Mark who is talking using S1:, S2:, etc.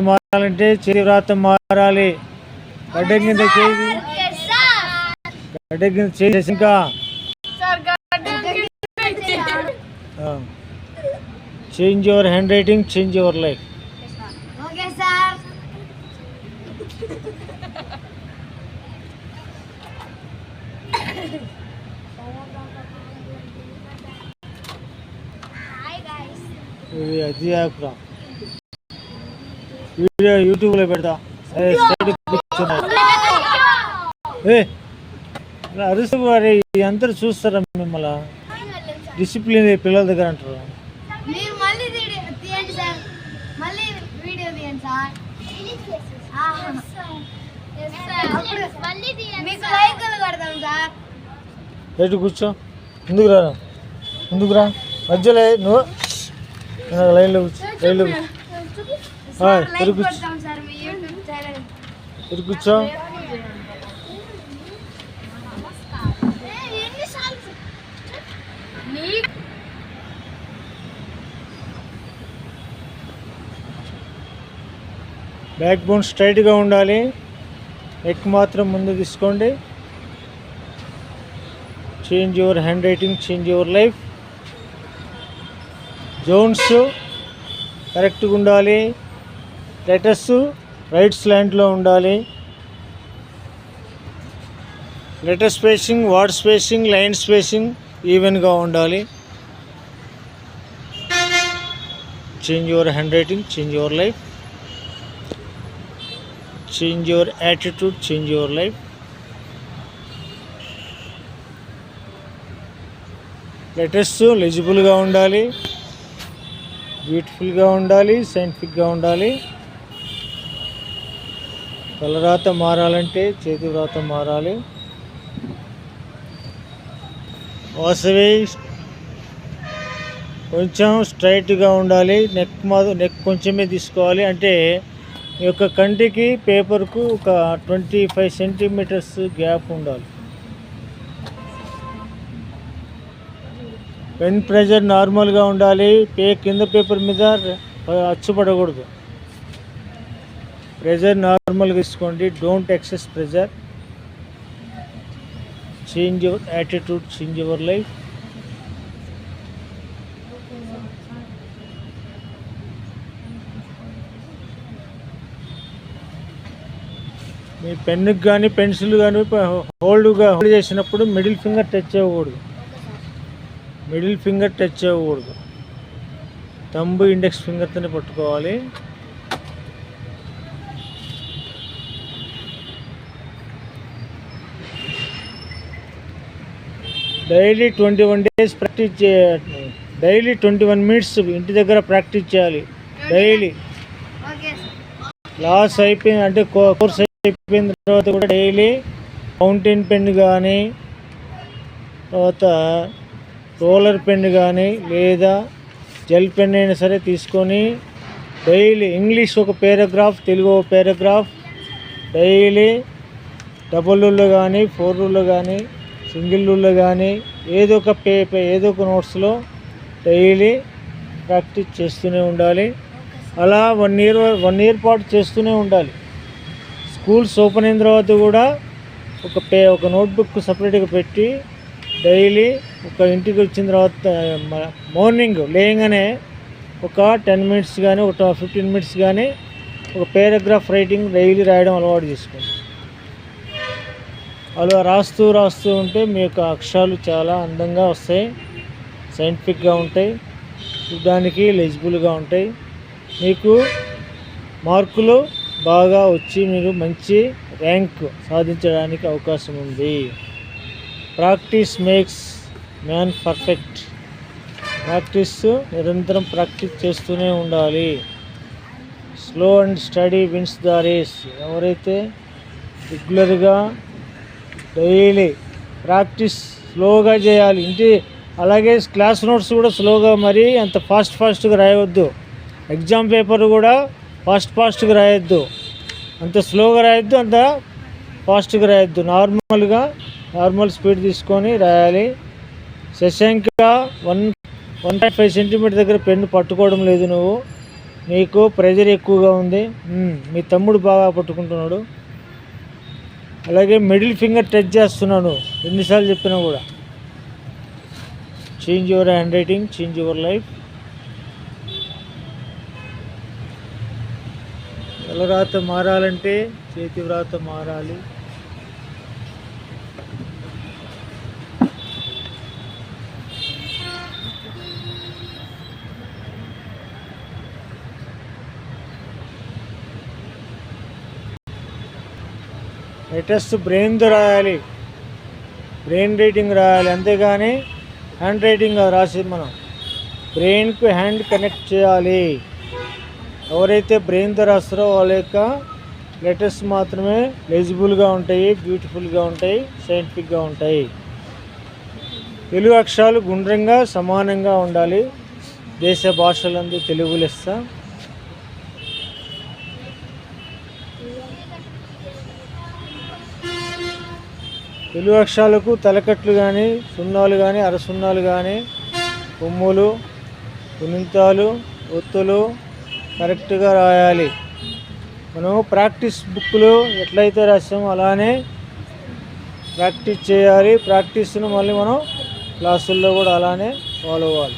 S1: మారాలంటే చేతి వ్రాత మారాలి. గడ్డ కింద చేసి ఇంకా change your handwriting, change your life. అది ఆకురా వీడియో యూట్యూబ్లో పెడతా. అరుసు వారి అందరు చూస్తారా మిమ్మల్ని? డిసిప్లిన్ పిల్లల దగ్గర అంటారు. ఎటు కూర్చో, ముందుకు రా, ముందుకు రా, మధ్యలో నువ్వు లైన్లో కూర్చో, లైన్లో కూర్చో. బ్యాక్ బోన్ స్ట్రైట్గా ఉండాలి. నెక్ మాత్రం ముందు తీసుకోండి. Change your handwriting, change your life. Zones కరెక్ట్గా ఉండాలి. లెటర్స్ రైట్ స్లాంట్లో ఉండాలి. Letter spacing, word spacing, line spacing ఈవెన్గా ఉండాలి. Change your handwriting, change your life. Change your attitude, change your life. Letters లెజిబుల్గా ఉండాలి, బ్యూటిఫుల్గా ఉండాలి, సైంటిఫిక్గా ఉండాలి. తలరాత మారాలంటే చేతి వ్రాత మారాలి. వాసవి కొంచెం స్ట్రైట్గా ఉండాలి. నెక్ కొంచెమే తీసుకోవాలి. అంటే ఈ యొక్క కంటికి పేపర్కు ఒక 25 సెంటీమీటర్స్ గ్యాప్ ఉండాలి. పెన్ ప్రెజర్ నార్మల్గా ఉండాలి. కింద పేపర్ మీద అచ్చుపడకూడదు. ప్రెజర్ నార్మల్గా తీసుకోండి. Don't excess pressure. Change your attitude, change your life. మీ పెన్నుకి కానీ పెన్సిల్ కానీ హోల్డ్ చేసినప్పుడు మిడిల్ ఫింగర్ టచ్ అవ్వకూడదు. మిడిల్ ఫింగర్ టచ్ అవ్వకూడదు. థంబ్ ఇండెక్స్ ఫింగర్తోనే పట్టుకోవాలి. డైలీ 21 days ప్రాక్టీస్ చేయాలి. డైలీ 21 minutes ఇంటి దగ్గర ప్రాక్టీస్ చేయాలి డైలీ. క్లాస్ అయిపోయింది అంటే కోర్స్ అయిపోయిన తర్వాత కూడా డైలీ ఫౌంటైన్ పెన్ కానీ, తర్వాత రోలర్ పెన్ కానీ లేదా జెల్ పెన్ అయినా సరే తీసుకొని డైలీ ఇంగ్లీష్ ఒక పారాగ్రాఫ్, తెలుగు ఒక పారాగ్రాఫ్ డైలీ డబుల్ రూల్లో కానీ, 4 రూల్లో కానీ, సింగిల్ రూల్లో కానీ ఏదో ఒక ఏదో ఒక నోట్స్లో డైలీ ప్రాక్టీస్ చేస్తూనే ఉండాలి. అలా 1 year పాటు చేస్తూనే ఉండాలి. స్కూల్స్ ఓపెన్ అయిన తర్వాత కూడా ఒక నోట్బుక్ సపరేట్గా పెట్టి డైలీ ఇంటికి వచ్చిన తర్వాత మార్నింగ్ లేయంగానే ఒక 10 minutes కానీ ఒక 15 minutes కానీ ఒక పారాగ్రాఫ్ రైటింగ్ డైలీ రాయడం అలవాటు చేసుకోండి. అలా రాస్తూ ఉంటే మీ యొక్క అక్షరాలు చాలా అందంగా వస్తాయి, సైంటిఫిక్గా ఉంటాయి, చూడడానికి లెజిబుల్గా ఉంటాయి. మీకు మార్కులు బాగా వచ్చి మీరు మంచి ర్యాంక్ సాధించడానికి అవకాశం ఉంది. Practice makes man perfect. నిరంతరం ప్రాక్టీస్ చేస్తూనే ఉండాలి. Slow and study wins the race. ఎవరైతే రెగ్యులర్గా డైలీ ప్రాక్టీస్ స్లోగా చేయాలి. అలాగే క్లాస్ నోట్స్ కూడా స్లోగా, మరీ అంత ఫాస్ట్గా రాయవద్దు. ఎగ్జామ్ పేపర్ కూడా ఫాస్ట్గా రాయొద్దు, అంత స్లోగా రాయొద్దు, అంత ఫాస్ట్గా రాయొద్దు. నార్మల్ స్పీడ్ తీసుకొని రాయాలి. శశాంక 1.5 సెంటీమీటర్ దగ్గర పెన్ను పట్టుకోవడం లేదు. నీకు ప్రెజర్ ఎక్కువగా ఉంది, మీ తమ్ముడు బాగా పట్టుకుంటున్నాడు. అలాగే మిడిల్ ఫింగర్ టచ్ చేస్తున్నాను ఎన్నిసార్లు చెప్పినా కూడా. Change your handwriting, change your life. తలరాత మారాలంటే చేతి వ్రాత మారాలి. లేటెస్ట్ బ్రెయిన్తో రాయాలి, బ్రెయిన్ రైటింగ్ రాయాలి, అంతేగాని హ్యాండ్ రైటింగ్ రాసేది. మనం బ్రెయిన్కు హ్యాండ్ కనెక్ట్ చేయాలి. ఎవరైతే బ్రెయిన్తో రాస్తారో వాళ్ళ యొక్క లెటర్స్ మాత్రమే లెజిబుల్గా ఉంటాయి, బ్యూటిఫుల్గా ఉంటాయి, సైంటిఫిక్గా ఉంటాయి. తెలుగు అక్షరాలు గుండ్రంగా సమానంగా ఉండాలి. దేశ భాషలందు తెలుగు లెస్స. తెలుగు అక్షరాలకు తలకట్లు కానీ, సున్నాలు కానీ, అరసున్నాలు కానీ, కొమ్ములు, గుణింతాలు, ఒత్తులు కరెక్ట్గా రాయాలి. మనం ప్రాక్టీస్ బుక్లో ఎట్లయితే రాసామో అలానే ప్రాక్టీస్ చేయాలి. ప్రాక్టీస్ను మళ్ళీ మనం క్లాసుల్లో కూడా అలానే ఫాలో అవ్వాలి.